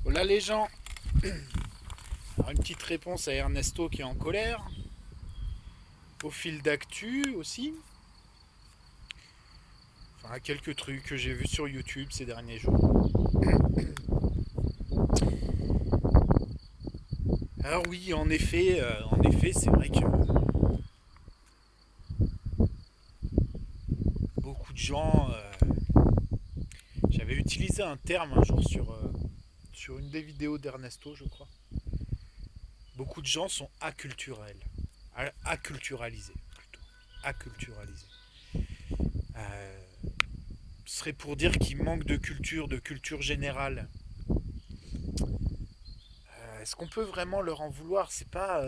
Voilà les gens. Alors, une petite réponse à Ernesto qui est en colère. Au fil d'actu aussi. Enfin, quelques trucs que j'ai vus sur YouTube ces derniers jours. Alors oui, en effet, c'est vrai que beaucoup de gens. J'avais utilisé un terme un jour sur une des vidéos d'Ernesto, je crois. Beaucoup de gens sont acculturels. Acculturalisés, plutôt. Acculturalisés. Euh, Ce serait pour dire qu'ils manquent de culture générale. Est-ce qu'on peut vraiment leur en vouloir? C'est pas.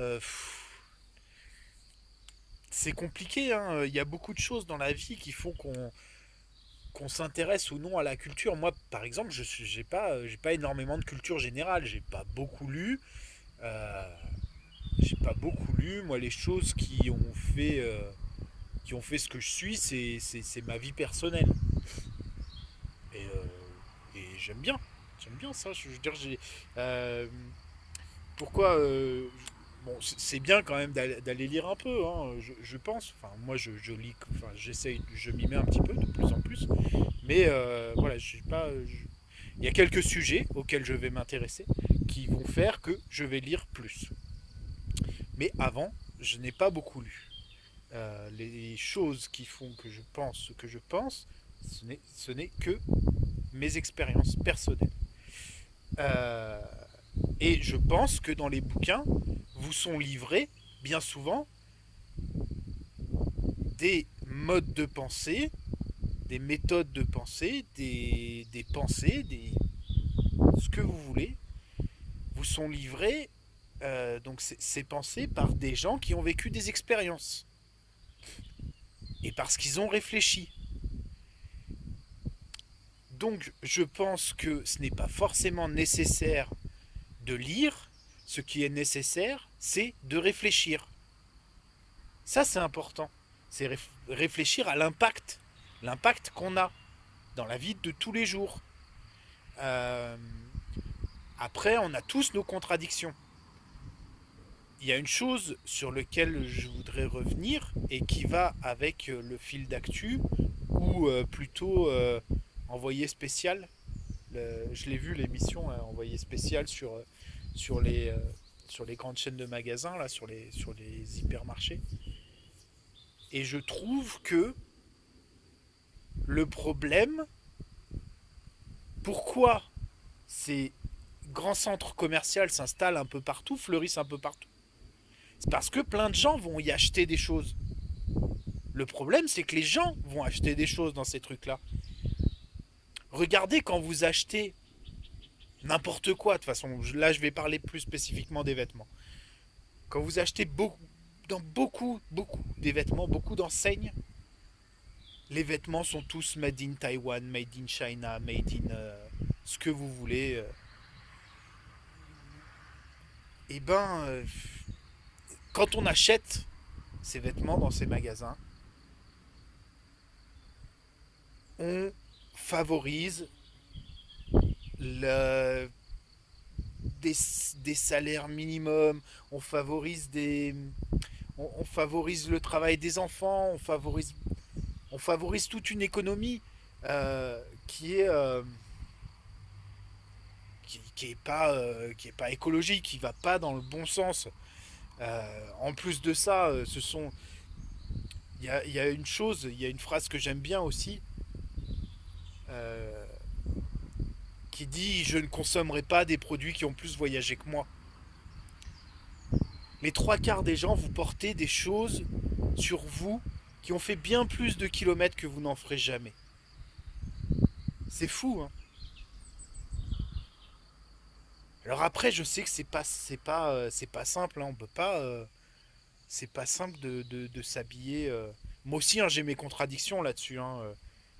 C'est compliqué, hein. Il y a beaucoup de choses dans la vie qui font qu'on s'intéresse ou non à la culture. Moi, par exemple, j'ai pas énormément de culture générale. J'ai pas beaucoup lu. Euh, j'ai pas beaucoup lu. Moi, les choses qui ont fait ce que je suis, c'est ma vie personnelle. Et j'aime bien. J'aime bien ça. Je veux dire, euh, pourquoi bon, c'est bien quand même d'aller lire un peu, hein, je pense. Enfin, moi, je lis, enfin, j'essaye, je m'y mets un petit peu de plus en plus. Mais voilà, je suis pas. Il y a quelques sujets auxquels je vais m'intéresser qui vont faire que je vais lire plus. Mais avant, je n'ai pas beaucoup lu. Les choses qui font que je pense ce que je pense, ce n'est que mes expériences personnelles. Euh, et je pense que dans les bouquins, vous sont livrés, bien souvent, des modes de pensée, des méthodes de pensée, des pensées, ce que vous voulez, vous sont livrés, donc ces pensées, par des gens qui ont vécu des expériences. Et parce qu'ils ont réfléchi. Donc je pense que ce n'est pas forcément nécessaire de lire. Ce qui est nécessaire, c'est de réfléchir. Ça, c'est important. C'est réfléchir à l'impact. L'impact qu'on a dans la vie de tous les jours. Euh, Après, on a tous nos contradictions. Il y a une chose sur laquelle je voudrais revenir et qui va avec le fil d'actu ou plutôt envoyé spécial. Je l'ai vu l'émission envoyé spécial sur les euh, sur les grandes chaînes de magasins là, sur les hypermarchés. Et je trouve que le problème, pourquoi ces grands centres commerciaux s'installent un peu partout, fleurissent un peu partout, c'est parce que plein de gens vont y acheter des choses. Le problème, c'est que les gens vont acheter des choses dans ces trucs-là. Regardez quand vous achetez n'importe quoi, de toute façon, là je vais parler plus spécifiquement des vêtements. Quand vous achetez beaucoup des vêtements, beaucoup d'enseignes, les vêtements sont tous made in Taiwan, made in China, made in ce que vous voulez. Et ben, quand on achète ces vêtements dans ces magasins, on favorise le, des, des salaires minimums, on favorise on favorise le travail des enfants, on favorise toute une économie qui est qui est pas écologique, qui va pas dans le bon sens. En plus de ça, il y a une chose, il y a une phrase que j'aime bien aussi, euh, qui dit je ne consommerai pas des produits qui ont plus voyagé que moi. Les trois quarts des gens, vous portez des choses sur vous qui ont fait bien plus de kilomètres que vous n'en ferez jamais. C'est fou, hein. Alors après, je sais que c'est pas simple, hein. On peut pas, c'est pas simple de s'habiller. Moi aussi, hein, j'ai mes contradictions là-dessus, hein.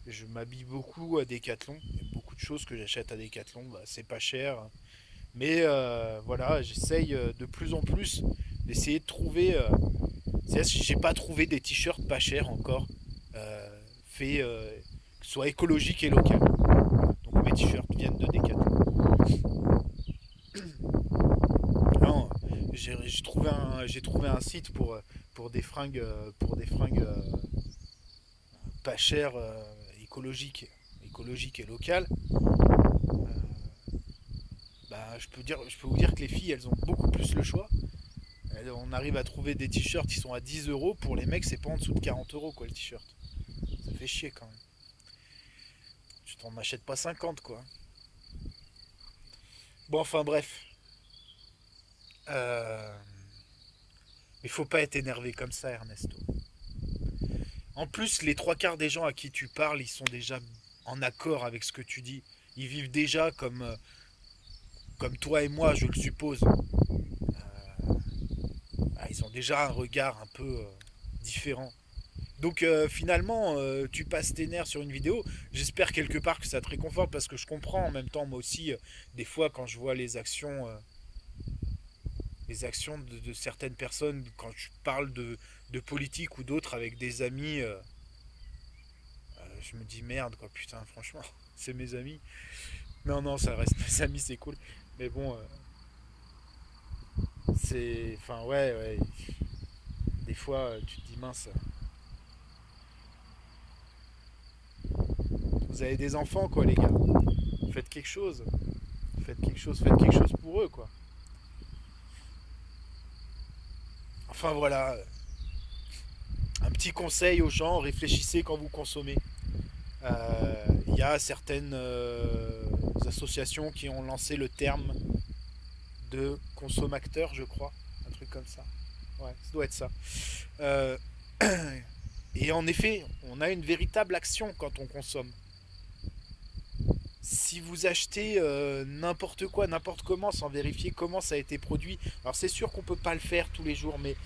Je m'habille beaucoup à Decathlon. Il y a beaucoup de choses que j'achète à Decathlon, bah, c'est pas cher. Mais voilà, j'essaye de plus en plus d'essayer de trouver. J'ai pas trouvé des t-shirts pas chers encore, faits, que ce soit écologique et local. Donc mes t-shirts viennent de Decathlon. j'ai trouvé un site pour des fringues pas chères, écologiques et locales. Bah, je peux vous dire que les filles, elles ont beaucoup plus le choix. On arrive à trouver des t-shirts qui sont à 10 euros. Pour les mecs, c'est pas en dessous de 40 euros, quoi, le t-shirt. Ça fait chier quand même. Tu t'en achètes pas 50, quoi. Bon, enfin bref. Euh... Il faut pas être énervé comme ça, Ernesto. En plus, les trois quarts des gens à qui tu parles, ils sont déjà en accord avec ce que tu dis. Ils vivent déjà comme toi et moi, je le suppose. Ils ont déjà un regard un peu différent. Donc finalement, tu passes tes nerfs sur une vidéo. J'espère quelque part que ça te réconforte parce que je comprends en même temps moi aussi des fois quand je vois les actions de certaines personnes quand je parle de politique ou d'autres avec des amis, je me dis merde quoi putain franchement c'est mes amis. Non non ça reste mes amis c'est cool. Mais bon c'est enfin ouais des fois tu te dis mince. Vous avez des enfants quoi les gars. Faites quelque chose. Faites quelque chose pour eux quoi. Enfin voilà, un petit conseil aux gens, réfléchissez quand vous consommez. Il y a certaines associations qui ont lancé le terme de consommateur, je crois, un truc comme ça. Ouais, ça doit être ça. Euh, et en effet, on a une véritable action quand on consomme. Si vous achetez n'importe quoi, n'importe comment, sans vérifier comment ça a été produit, alors c'est sûr qu'on ne peut pas le faire tous les jours, mais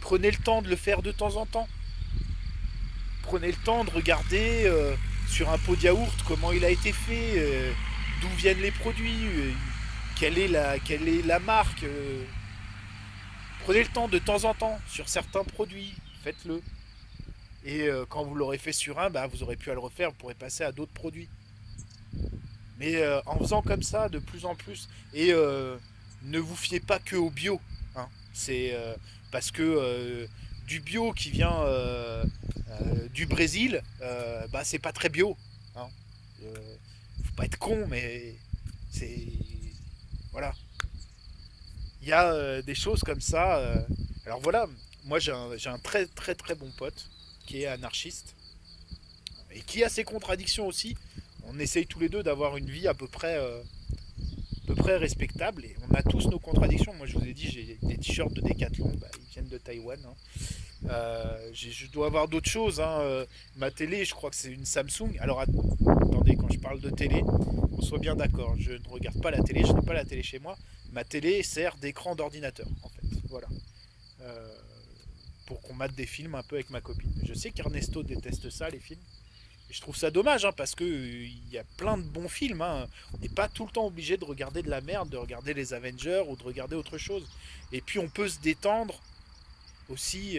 prenez le temps de le faire de temps en temps. Prenez le temps de regarder sur un pot de yaourt comment il a été fait, d'où viennent les produits, quelle est la marque. Prenez le temps en temps sur certains produits, faites-le. Et quand vous l'aurez fait sur un, bah, vous aurez pu à le refaire, vous pourrez passer à d'autres produits. Mais en faisant comme ça de plus en plus, et ne vous fiez pas que au bio. Hein. C'est parce que du bio qui vient du Brésil, bah, c'est pas très bio. Hein. Faut pas être con, mais c'est. Voilà. Il y a des choses comme ça. Alors voilà, moi j'ai un très très très bon pote qui est anarchiste et qui a ses contradictions aussi. On essaye tous les deux d'avoir une vie à peu près respectable et on a tous nos contradictions. Moi je vous ai dit, j'ai des t-shirts de Decathlon, bah, ils viennent de Taïwan. Hein. Je dois avoir d'autres choses. Hein. Ma télé, je crois que c'est une Samsung. Alors attendez, quand je parle de télé, on soit bien d'accord. Je ne regarde pas la télé, je n'ai pas la télé chez moi. Ma télé sert d'écran d'ordinateur, en fait. Voilà. Euh, pour qu'on mate des films un peu avec ma copine. Je sais qu'Ernesto déteste ça, les films. Et je trouve ça dommage, hein, parce que il y a plein de bons films. Hein. On n'est pas tout le temps obligé de regarder de la merde, de regarder les Avengers ou de regarder autre chose. Et puis on peut se détendre aussi.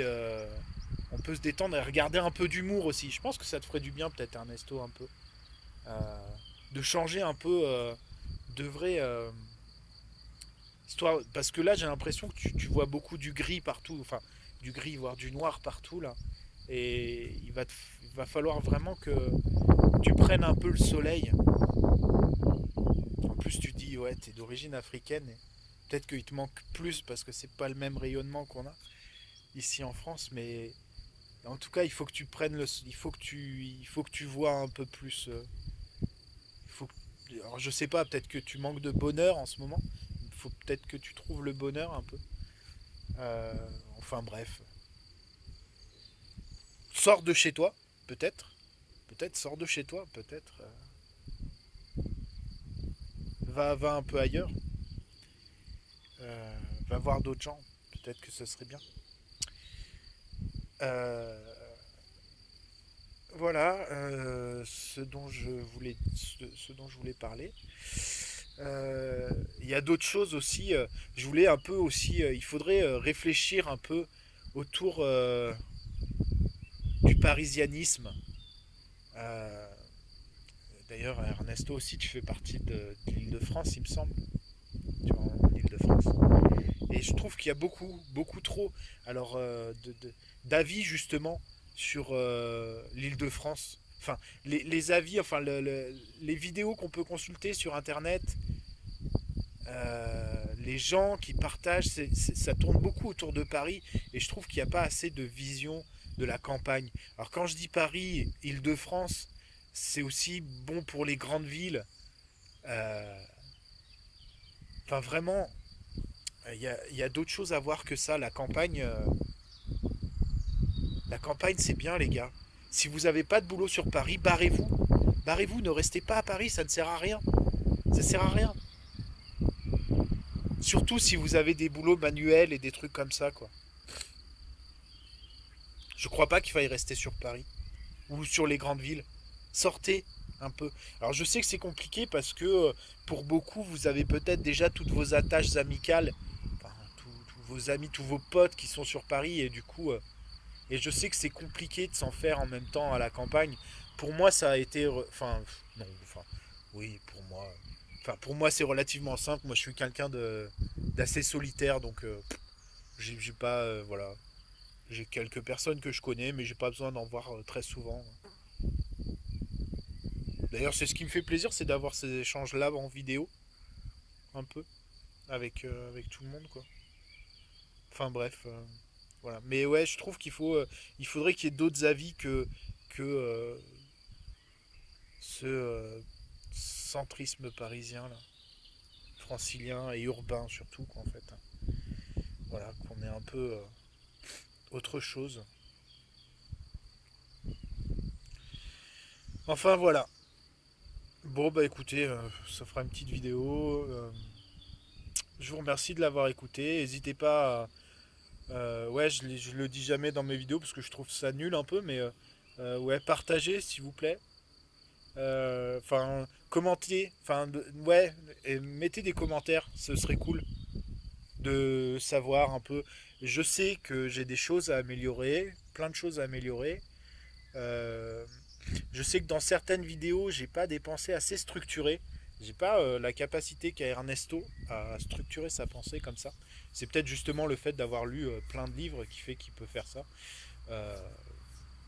On peut se détendre et regarder un peu d'humour aussi. Je pense que ça te ferait du bien, peut-être, Ernesto, un peu. Euh, de changer un peu de vrai. Histoire, parce que là, j'ai l'impression que tu vois beaucoup du gris partout. Enfin, du gris, voire du noir partout, là. Et il va falloir vraiment que tu prennes un peu le soleil. En plus, tu dis, ouais, t'es d'origine africaine. Et peut-être qu'il te manque plus parce que c'est pas le même rayonnement qu'on a ici en France. Mais en tout cas, il faut que tu prennes le. Il faut que tu vois un peu plus. Il faut alors, je sais pas, peut-être que tu manques de bonheur en ce moment. Il faut peut-être que tu trouves le bonheur un peu. Euh, enfin bref. Sors de chez toi, peut-être. Peut-être, sors de chez toi, peut-être. Va un peu ailleurs. Euh, Va voir d'autres gens. Peut-être que ce serait bien. Euh, voilà ce dont je voulais parler. Il y a d'autres choses aussi. Je voulais un peu aussi. Il faudrait réfléchir un peu autour du parisianisme. Euh, D'ailleurs, Ernesto aussi, tu fais partie de l'Île-de-France, il me semble. Tu vois, en Île-de-France. Et je trouve qu'il y a beaucoup trop alors d'avis justement sur l'Île-de-France. Enfin, les avis, enfin les vidéos qu'on peut consulter sur Internet, les gens qui partagent, ça tourne beaucoup autour de Paris et je trouve qu'il n'y a pas assez de vision de la campagne. Alors quand je dis Paris, Île-de-France, c'est aussi bon pour les grandes villes. Euh, Enfin vraiment, il y a d'autres choses à voir que ça. La campagne c'est bien les gars. Si vous n'avez pas de boulot sur Paris, barrez-vous. Barrez-vous, ne restez pas à Paris, ça ne sert à rien. Ça sert à rien. Surtout si vous avez des boulots manuels et des trucs comme ça, quoi. Je crois pas qu'il faille rester sur Paris ou sur les grandes villes. Sortez un peu. Alors je sais que c'est compliqué parce que pour beaucoup, vous avez peut-être déjà toutes vos attaches amicales, enfin, tous vos amis, tous vos potes qui sont sur Paris et du coup, et je sais que c'est compliqué de s'en faire en même temps à la campagne. Pour moi, ça a été, enfin, non, enfin, oui, pour moi, c'est relativement simple. Moi, je suis quelqu'un de d'assez solitaire, donc j'ai pas, voilà, j'ai quelques personnes que je connais, mais j'ai pas besoin d'en voir très souvent. D'ailleurs, c'est ce qui me fait plaisir, c'est d'avoir ces échanges-là en vidéo, un peu, avec tout le monde, quoi. Enfin bref, voilà. Mais ouais, je trouve il faudrait qu'il y ait d'autres avis que ce centrisme parisien, là, francilien et urbain surtout, quoi, en fait. Voilà, qu'on ait un peu autre chose. Enfin voilà. Bon bah écoutez, ça fera une petite vidéo. Je vous remercie de l'avoir écouté. N'hésitez pas à, ouais, je le dis jamais dans mes vidéos parce que je trouve ça nul un peu, mais ouais, partagez s'il vous plaît. Enfin, commentez, enfin, ouais, et mettez des commentaires, ce serait cool de savoir un peu. Je sais que j'ai des choses à améliorer, plein de choses à améliorer. Euh, je sais que dans certaines vidéos, j'ai pas des pensées assez structurées. J'ai pas la capacité qu'a Ernesto à structurer sa pensée comme ça. C'est peut-être justement le fait d'avoir lu plein de livres qui fait qu'il peut faire ça. Euh,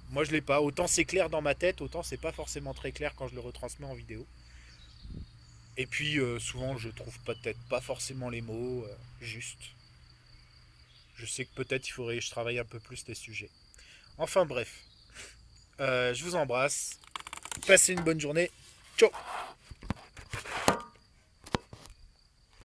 Moi, je l'ai pas. Autant c'est clair dans ma tête, autant c'est pas forcément très clair quand je le retransmets en vidéo. Et puis souvent, je trouve peut-être pas forcément les mots justes. Je sais que peut-être il faudrait que je travaille un peu plus les sujets. Enfin bref, je vous embrasse. Passez une bonne journée. Ciao.